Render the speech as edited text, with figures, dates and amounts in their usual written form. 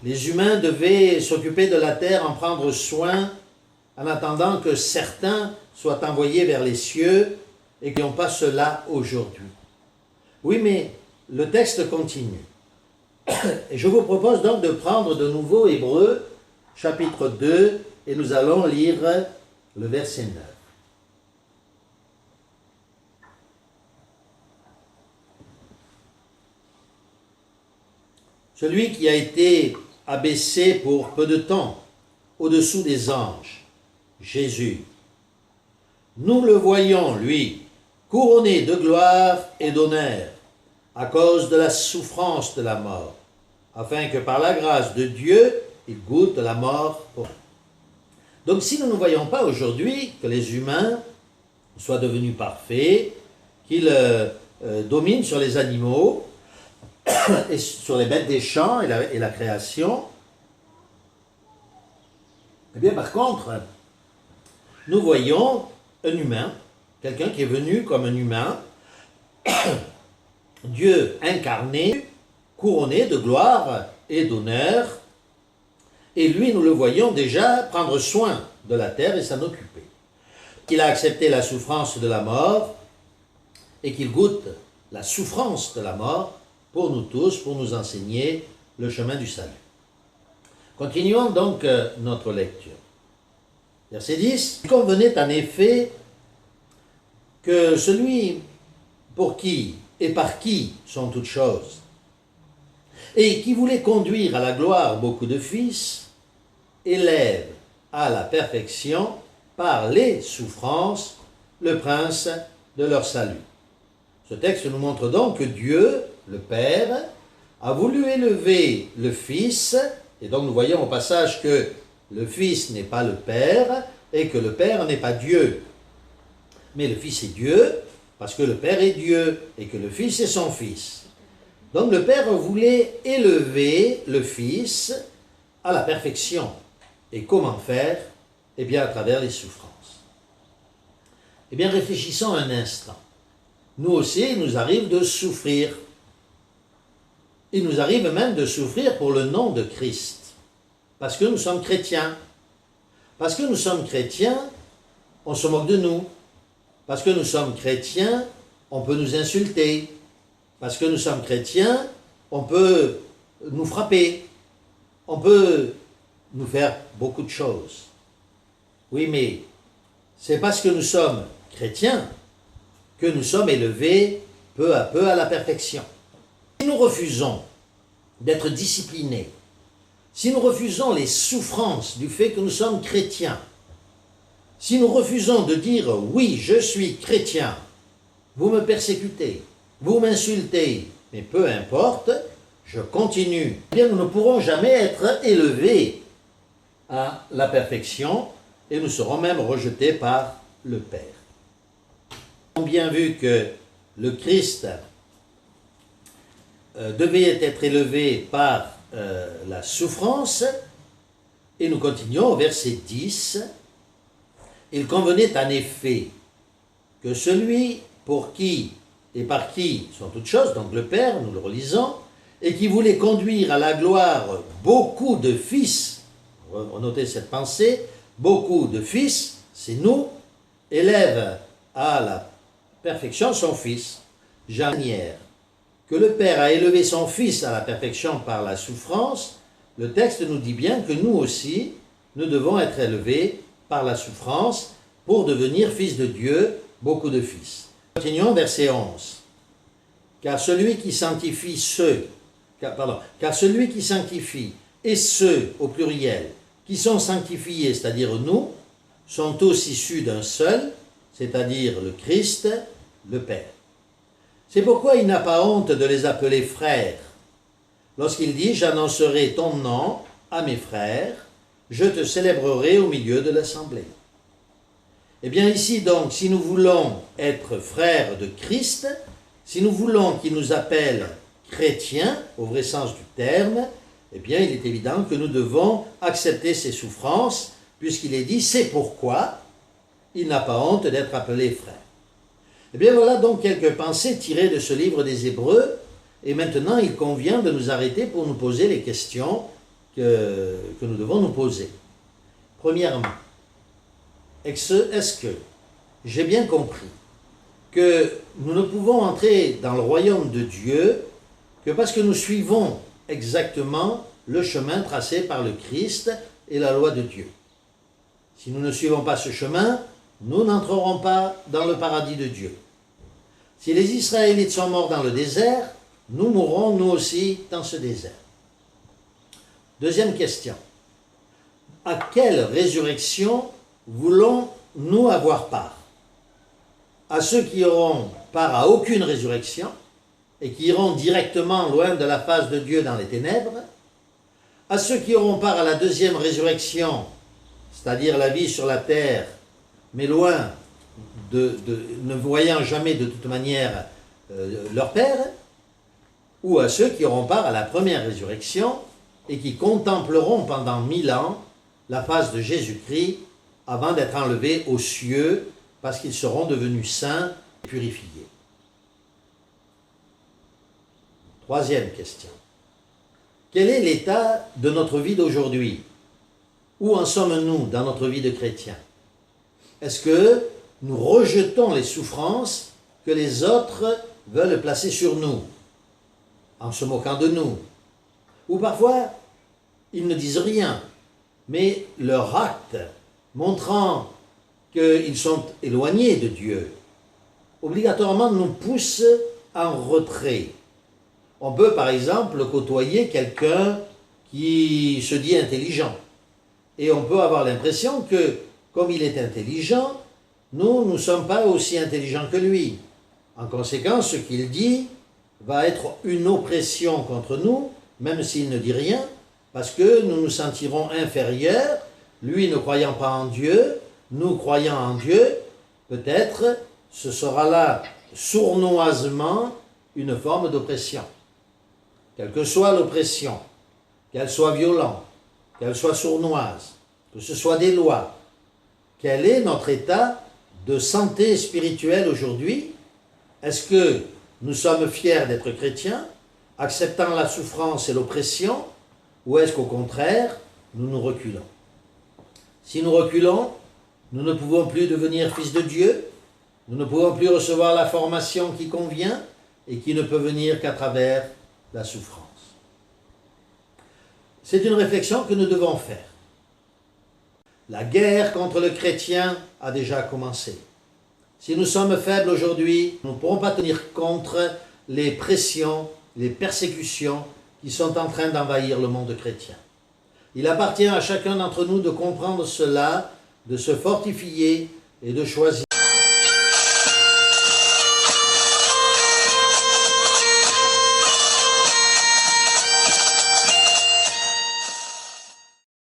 Les humains devaient s'occuper de la terre, en prendre soin, en attendant que certains soient envoyés vers les cieux et qu'ils n'ont pas cela aujourd'hui. Oui, mais le texte continue. Et je vous propose donc de prendre de nouveau Hébreux, chapitre 2, et nous allons lire le verset 9. Celui qui a été abaissé pour peu de temps au-dessous des anges, Jésus. Nous le voyons, lui, couronné de gloire et d'honneur à cause de la souffrance de la mort, afin que par la grâce de Dieu, il goûte la mort pour nous. Donc si nous ne voyons pas aujourd'hui que les humains soient devenus parfaits, qu'ils dominent sur les animaux, et sur les bêtes des champs et la création, eh bien par contre, nous voyons un humain, quelqu'un qui est venu comme un humain, Dieu incarné, couronné de gloire et d'honneur, et lui, nous le voyons déjà prendre soin de la terre et s'en occuper. Il a accepté la souffrance de la mort et qu'il goûte la souffrance de la mort pour nous tous, pour nous enseigner le chemin du salut. Continuons donc notre lecture. Verset 10. Il convenait en effet que celui pour qui et par qui sont toutes choses, et qui voulait conduire à la gloire beaucoup de fils, élève à la perfection par les souffrances le prince de leur salut. Ce texte nous montre donc que Dieu, le Père, a voulu élever le Fils, et donc nous voyons au passage que le Fils n'est pas le Père, et que le Père n'est pas Dieu. Mais le Fils est Dieu, parce que le Père est Dieu, et que le Fils est son Fils. Donc le Père voulait élever le Fils à la perfection. Et comment faire? Eh bien à travers les souffrances. Eh bien réfléchissons un instant. Nous aussi, il nous arrive de souffrir. Il nous arrive même de souffrir pour le nom de Christ, parce que nous sommes chrétiens. Parce que nous sommes chrétiens, on se moque de nous. Parce que nous sommes chrétiens, on peut nous insulter. Parce que nous sommes chrétiens, on peut nous frapper. On peut nous faire beaucoup de choses. Oui, mais c'est parce que nous sommes chrétiens que nous sommes élevés peu à peu à la perfection. Si nous refusons d'être disciplinés, si nous refusons les souffrances du fait que nous sommes chrétiens, si nous refusons de dire « oui, je suis chrétien », vous me persécutez, vous m'insultez, mais peu importe, je continue, eh bien nous ne pourrons jamais être élevés à la perfection et nous serons même rejetés par le Père. Nous avons bien vu que le Christ devait être élevé par la souffrance, et nous continuons au verset 10. Il convenait en effet que celui pour qui et par qui sont toutes choses, donc le Père, nous le relisons, et qui voulait conduire à la gloire beaucoup de fils, notez cette pensée, beaucoup de fils, c'est nous, élève à la perfection son fils. Jean que le Père a élevé son Fils à la perfection par la souffrance, le texte nous dit bien que nous aussi, nous devons être élevés par la souffrance pour devenir fils de Dieu, beaucoup de fils. Continuons, verset 11. Car celui qui sanctifie et ceux, au pluriel, qui sont sanctifiés, c'est-à-dire nous, sont tous issus d'un seul, c'est-à-dire le Christ, le Père. C'est pourquoi il n'a pas honte de les appeler frères. Lorsqu'il dit « J'annoncerai ton nom à mes frères, je te célébrerai au milieu de l'assemblée. » Eh bien ici donc, si nous voulons être frères de Christ, si nous voulons qu'il nous appelle chrétiens, au vrai sens du terme, eh bien il est évident que nous devons accepter ces souffrances, puisqu'il est dit « C'est pourquoi il n'a pas honte d'être appelé frère. » Eh bien voilà donc quelques pensées tirées de ce livre des Hébreux, et maintenant il convient de nous arrêter pour nous poser les questions que nous devons nous poser. Premièrement, est-ce que j'ai bien compris que nous ne pouvons entrer dans le royaume de Dieu que parce que nous suivons exactement le chemin tracé par le Christ et la loi de Dieu? Si nous ne suivons pas ce chemin, nous n'entrerons pas dans le paradis de Dieu. Si les Israélites sont morts dans le désert, nous mourrons nous aussi dans ce désert. Deuxième question. À quelle résurrection voulons-nous avoir part? À ceux qui auront part à aucune résurrection et qui iront directement loin de la face de Dieu dans les ténèbres? À ceux qui auront part à la deuxième résurrection, c'est-à-dire la vie sur la terre, mais loin ne voyant jamais de toute manière leur Père? Ou à ceux qui auront part à la première résurrection et qui contempleront pendant 1000 ans la face de Jésus-Christ avant d'être enlevés aux cieux parce qu'ils seront devenus saints et purifiés. Troisième question. Quel est l'état de notre vie d'aujourd'hui? Où en sommes-nous dans notre vie de chrétien? Est-ce que nous rejetons les souffrances que les autres veulent placer sur nous, en se moquant de nous? Ou parfois, ils ne disent rien, mais leur acte montrant qu'ils sont éloignés de Dieu, obligatoirement nous pousse en retrait. On peut par exemple côtoyer quelqu'un qui se dit intelligent, et on peut avoir l'impression que, comme il est intelligent, nous ne sommes pas aussi intelligents que lui. En conséquence, ce qu'il dit va être une oppression contre nous, même s'il ne dit rien, parce que nous nous sentirons inférieurs, lui ne croyant pas en Dieu, nous croyant en Dieu, peut-être ce sera là sournoisement une forme d'oppression. Quelle que soit l'oppression, qu'elle soit violente, qu'elle soit sournoise, que ce soit des lois, quel est notre état de santé spirituelle aujourd'hui? Est-ce que nous sommes fiers d'être chrétiens, acceptant la souffrance et l'oppression, ou est-ce qu'au contraire, nous nous reculons? Si nous reculons, nous ne pouvons plus devenir fils de Dieu, nous ne pouvons plus recevoir la formation qui convient et qui ne peut venir qu'à travers la souffrance. C'est une réflexion que nous devons faire. La guerre contre le chrétien a déjà commencé. Si nous sommes faibles aujourd'hui, nous ne pourrons pas tenir contre les pressions, les persécutions qui sont en train d'envahir le monde chrétien. Il appartient à chacun d'entre nous de comprendre cela, de se fortifier et de choisir